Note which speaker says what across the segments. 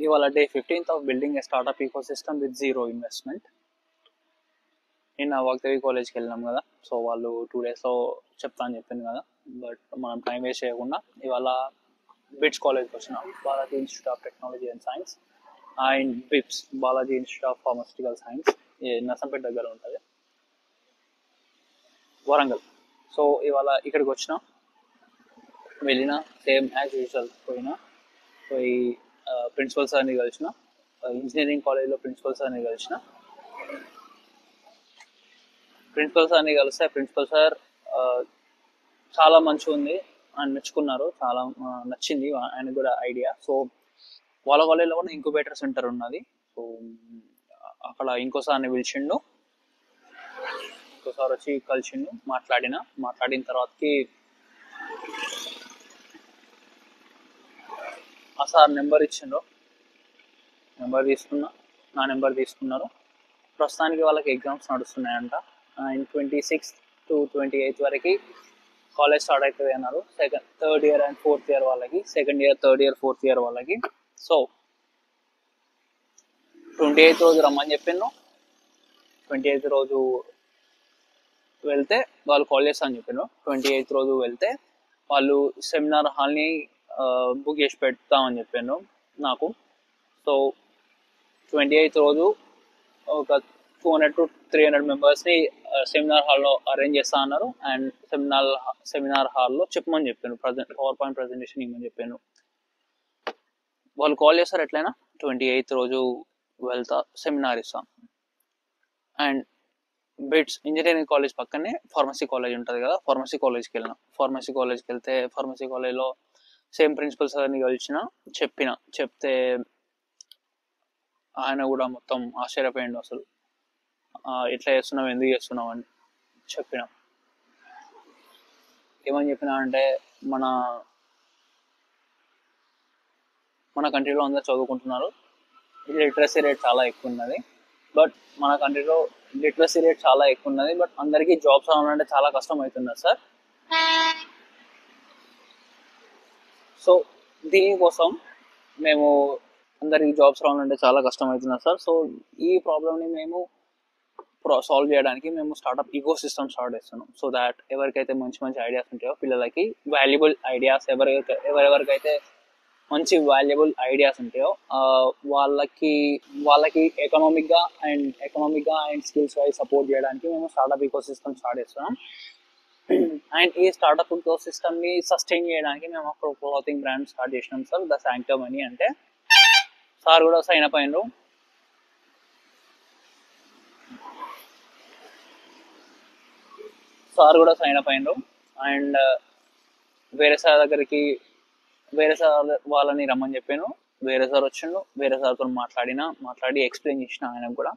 Speaker 1: ఇవాళ day 15th of building A startup ecosystem with zero investment. నిన్న వాగ్దేవి కాలేజ్కి వెళ్ళినాం కదా, సో వాళ్ళు 2 daysలో చెప్తా అని చెప్పింది కదా, బట్ మనం టైం వేస్ట్ చేయకుండా ఇవాళ బిట్స్ కాలేజ్కి వచ్చినాం. Balaji institute of technology and science and bips Balaji institute of pharmaceutical science Narsampet దగ్గర ఉంటుంది, వరంగల్. సో ఇవాళ ఇక్కడికి వచ్చిన వెళ్ళిన సేమ్ యాజ్ యూజువల్ పోయి ప్రిన్సిపల్ సార్ని కలిసిన, ఇంజనీరింగ్ కాలేజ్లో ప్రిన్సిపల్ సార్ని కలిసిన. ప్రిన్సిపల్ సార్ని కలిస్తే ప్రిన్సిపల్ సార్ చాలా మంచిగా ఉంది అని మెచ్చుకున్నారు, చాలా నచ్చింది ఆయనకు కూడా ఐడియా. సో వాళ్ళ కాలేజ్లో కూడా ఇంక్యుబేటర్ సెంటర్ ఉన్నది. సో అక్కడ ఇంకోసారిని పిలిచిండు, ఇంకోసారి వచ్చి కలిసిండు, మాట్లాడిన తర్వాతకి ఆ సార్ నెంబర్ ఇచ్చిండ్రు, నెంబర్ తీసుకున్నా, నా నెంబర్ తీసుకున్నారు. ప్రస్తుతానికి వాళ్ళకి ఎగ్జామ్స్ నడుస్తున్నాయంట. 26th to 28th వరకు కాలేజ్ స్టార్ట్ అవుతుంది అన్నారు. Third year and fourth year వాళ్ళకి, second year, third year, fourth year వాళ్ళకి. సో 28th రోజు రమ్మని చెప్పిండు. 28th రోజు వెళ్తే వాళ్ళు కాల్ చేస్తా అని చెప్పిండ్రు. 28th రోజు వెళ్తే వాళ్ళు సెమినార్ హాల్ని బుక్ చేసి పెడతామని చెప్పిండ్రు నాకు. సో 28th రోజు ఒక 200 to 300 మెంబర్స్ని సెమినార్ హాల్లో అరేంజ్ చేస్తా అన్నారు. అండ్ సెమినార్ హాల్లో చెప్పమని చెప్పాను, పవర్ పాయింట్ ప్రజెంటేషన్ ఇవ్వమని చెప్పాను. వాళ్ళు కాల్ చేస్తారు ఎట్లయినా. 28th రోజు వెళ్తా, సెమినార్ ఇస్తాం. అండ్ బిట్స్ ఇంజనీరింగ్ కాలేజ్ పక్కనే ఫార్మసీ కాలేజ్ ఉంటుంది కదా, ఫార్మసీ కాలేజ్కి వెళ్ళిన. ఫార్మసీ కాలేజ్కి వెళ్తే ఫార్మసీ కాలేజ్లో సేమ్ ప్రిన్సిపల్ సార్ని చెప్తే ఆయన కూడా మొత్తం ఆశ్చర్యపోయిండు. అసలు ఎట్లా చేస్తున్నాం, ఎందుకు చేస్తున్నాం అని చెప్పినాం. ఏమని చెప్పినా అంటే మన కంట్రీలో అందరు చదువుకుంటున్నారు, లిటరసీ రేట్ చాలా ఎక్కువ ఉన్నది. బట్ మన కంట్రీలో లిటరసీ రేట్ చాలా ఎక్కువ ఉన్నది, బట్ అందరికీ జాబ్స్ రావాలంటే చాలా కష్టం అవుతున్నది సార్. సో దీనికోసం మేము అందరికి జాబ్స్ రావాలంటే చాలా కష్టం అవుతున్నది సార్. సో ఈ ప్రాబ్లమ్ని మేము సాల్వ్ చేయడానికి మేము స్టార్ట్అప్ ఈకో సిస్టమ్ స్టార్ట్ చేస్తున్నాం. సో దాట్ ఎవరికైతే మంచి మంచి ఐడియాస్ ఉంటాయో, పిల్లలకి వాల్యుబుల్ ఐడియాస్, ఎవరెవరికైతే మంచి వాల్యుబుల్ ఐడియాస్ ఉంటాయో వాళ్ళకి ఎకనామిక్గా అండ్ స్కిల్స్ వైజ్ సపోర్ట్ చేయడానికి మేము స్టార్ట్అప్ ఈకో సిస్టమ్ స్టార్ట్ చేస్తున్నాం. అండ్ ఈ స్టార్ట్అప్ ఈకో సిస్టమ్ని సస్టైన్ చేయడానికి మేము ఒక క్లాతింగ్ బ్రాండ్ స్టార్ట్ చేసినాం సార్, ద శాంక్టమ్ అని. అంటే సార్ కూడా సైన్ అప్ అయినరు. అండ్ వేరే సార్ వాళ్ళని రమ్మని చెప్పాను. వేరే సార్ వచ్చిండు, వేరే సార్తో మాట్లాడి ఎక్స్ప్లెయిన్ చేసిన. ఆయనకు కూడా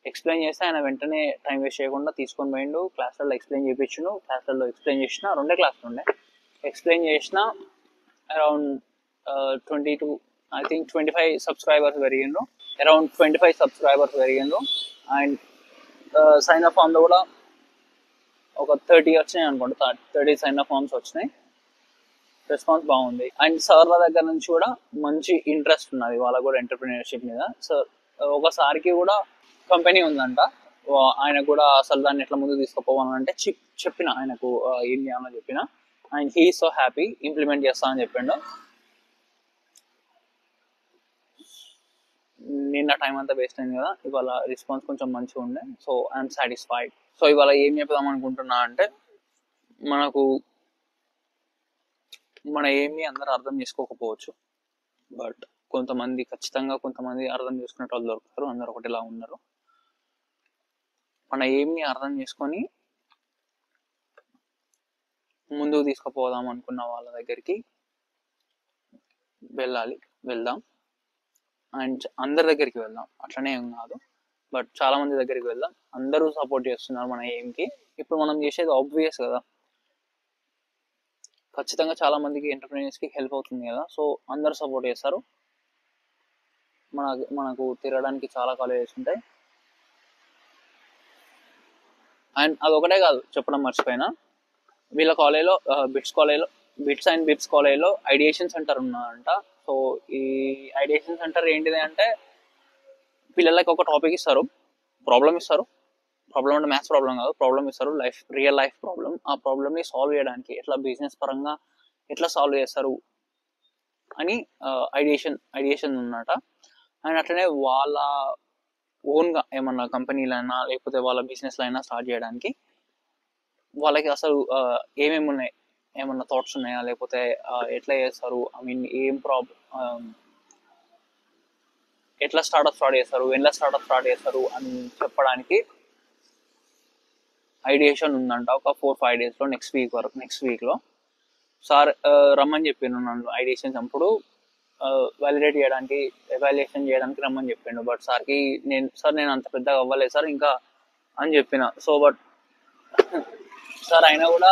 Speaker 1: ఎక్స్ప్లెయిన్ చేస్తే ఆయన వెంటనే టైం వేస్ట్ చేయకుండా తీసుకొని పోయిండు. క్లాసులలో ఎక్స్ప్లెయిన్ చేయించిండు. క్లాసులలో ఎక్స్ప్లెయిన్ చేసిన, 2 క్లాసులు ఉండే. ఎక్స్ప్లెయిన్ చేసిన అరౌండ్ 25 సబ్స్క్రైబర్స్ పెరిగిండ్రు. అండ్ సైన్ అప్ ఫామ్లో కూడా ఒక 30 వచ్చినాయి అనుకుంటా, 30 సైన్ అప్ ఫామ్స్ వచ్చినాయి. రెస్పాన్స్ బాగుంది. అండ్ సార్ల దగ్గర నుంచి కూడా మంచి ఇంట్రెస్ట్ ఉన్నది వాళ్ళకు కూడా ఎంటర్ప్రినర్షిప్ మీద. సో ఒకసారికి కూడా కంపెనీ ఉందంట, ఆయన కూడా అసలు దాన్ని ఎట్లా ముందు తీసుకుపోవాలంటే చెప్పిన ఆయనకు ఏం చేయాలో చెప్పిన. And he so happy, implement చేస్తా అని చెప్పిండు. నిన్న టైం అంతా వేస్ట్ అయింది కదా, ఇవాళ రెస్పాన్స్ కొంచెం మంచిగా ఉండే. So I'm satisfied. సో ఇవాళ ఏం చెప్దాం అనుకుంటున్నా అంటే, మన ఏమి అందరూ అర్థం చేసుకోకపోవచ్చు, బట్ ఖచ్చితంగా కొంతమంది అర్థం చేసుకునే వాళ్ళు దొరుకుతారు. అందరు ఒకటిలా ఉన్నారు. మన ఏమి అర్థం చేసుకొని ముందుకు తీసుకుపోదాం అనుకున్న వాళ్ళ దగ్గరికి వెళ్దాం. అండ్ అందరి దగ్గరికి వెళ్దాం, అట్లనే ఏం కాదు, బట్ చాలా మంది దగ్గరికి వెళ్దాం. అందరూ సపోర్ట్ చేస్తున్నారు మన ఎయిమ్కి. ఇప్పుడు మనం చేసేది ఆబ్వియస్ కదా, ఖచ్చితంగా చాలా మందికి ఎంటర్ప్రీనర్స్కి హెల్ప్ అవుతుంది కదా. సో అందరూ సపోర్ట్ చేస్తారు. మనకు తిరగడానికి చాలా కాలేజెస్ ఉంటాయి. అండ్ అదొకటే కాదు, చెప్పడం మర్చిపోయినా, వీళ్ళ కాలేజ్లో బిట్స్ అండ్ బిప్స్ కాలేజ్లో ఐడియేషన్ సెంటర్ ఉన్నదంట. సో ఈ ఐడియేషన్ సెంటర్ ఏంటిది అంటే పిల్లలకి ఒక టాపిక్ ఇస్తారు, ప్రాబ్లమ్ ఇస్తారు. ప్రాబ్లమ్ అంటే మ్యాథ్స్ ప్రాబ్లం కాదు, ప్రాబ్లమ్ ఇస్తారు, రియల్ లైఫ్ ప్రాబ్లమ్. ఆ ప్రాబ్లమ్ని సాల్వ్ చేయడానికి ఎట్లా బిజినెస్ పరంగా ఎట్లా సాల్వ్ చేస్తారు అని ఐడియేషన్ ఉందన్నమాట. అండ్ అట్లనే వాళ్ళ ఓన్గా ఏమన్నా కంపెనీలైనా లేకపోతే వాళ్ళ బిజినెస్లో అయినా స్టార్ట్ చేయడానికి వాళ్ళకి అసలు ఏమేమి ఉన్నాయి, ఏమన్నా థాట్స్ ఉన్నాయా, లేకపోతే ఎట్లా చేస్తారు, ఐ మీన్ ఏం ఎట్లా స్టార్ట్ చేస్తారు, ఎలా స్టార్ట్ చేస్తారు అని చెప్పడానికి ఐడియేషన్ ఉందంట. ఒక 4-5 డేస్లో, నెక్స్ట్ వీక్లో సార్ రమ్మని చెప్పిండు నన్ను ఐడియేషన్స్ అప్పుడు ఎవాల్యుయేషన్ చేయడానికి రమ్మని చెప్పిండు. బట్ సార్కి నేను అంత పెద్దగా అవ్వలేదు సార్ ఇంకా అని చెప్పిన. సో బట్ సార్ అయినా కూడా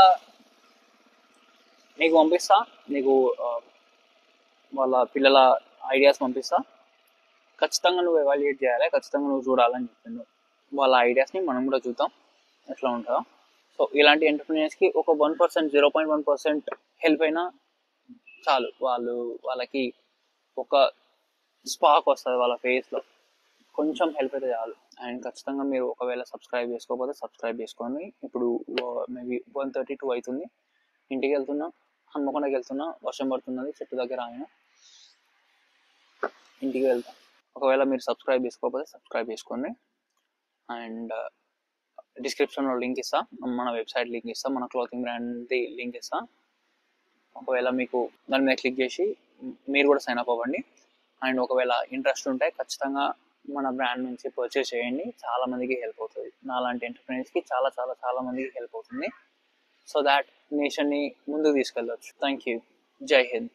Speaker 1: నీకు పంపిస్తా, నీకు వాళ్ళ పిల్లల ఐడియాస్ పంపిస్తా, ఖచ్చితంగా నువ్వు ఎవాల్యుయేట్ చేయాలి, ఖచ్చితంగా నువ్వు చూడాలని చెప్పిండు. వాళ్ళ ఐడియాస్ని మనం కూడా చూద్దాం ఎట్లా ఉంటుందో. సో ఇలాంటి ఎంటర్ప్రీనర్స్కి ఒక 1%, 0.1% హెల్ప్ అయినా చాలు, వాళ్ళకి ఒక స్పార్క్ వస్తుంది వాళ్ళ ఫేస్లో, కొంచెం హెల్ప్ అయితే చాలు. అండ్ ఖచ్చితంగా మీరు ఒకవేళ సబ్స్క్రైబ్ చేసుకోకపోతే సబ్స్క్రైబ్ చేసుకోండి. ఇప్పుడు మేబీ 1:32 అవుతుంది, ఇంటికి వెళ్తున్నా, హన్మకొండకి వెళ్తున్నా, వర్షం పడుతున్నది, చెట్టు దగ్గర ఆయన, ఇంటికి వెళ్తా. ఒకవేళ మీరు సబ్స్క్రైబ్ చేసుకోకపోతే సబ్స్క్రైబ్ చేసుకోండి. అండ్ డిస్క్రిప్షన్లో లింక్ ఇస్తా, మన వెబ్సైట్ లింక్ ఇస్తా, మన క్లాతింగ్ బ్రాండ్ది లింక్ ఇస్తా. ఒకవేళ మీకు దాని మీద క్లిక్ చేసి మీరు కూడా సైన్ అప్ అవ్వండి. అండ్ ఒకవేళ ఇంట్రెస్ట్ ఉంటే ఖచ్చితంగా మన బ్రాండ్ నుంచి పర్చేస్ చేయండి, చాలా మందికి హెల్ప్ అవుతుంది. నాలాంటి ఎంటర్ప్రైనర్స్కి చాలా చాలా చాలా మందికి హెల్ప్ అవుతుంది. సో దాట్ నేషన్ని ముందుకు తీసుకెళ్ళవచ్చు. Thank you. జై హింద్.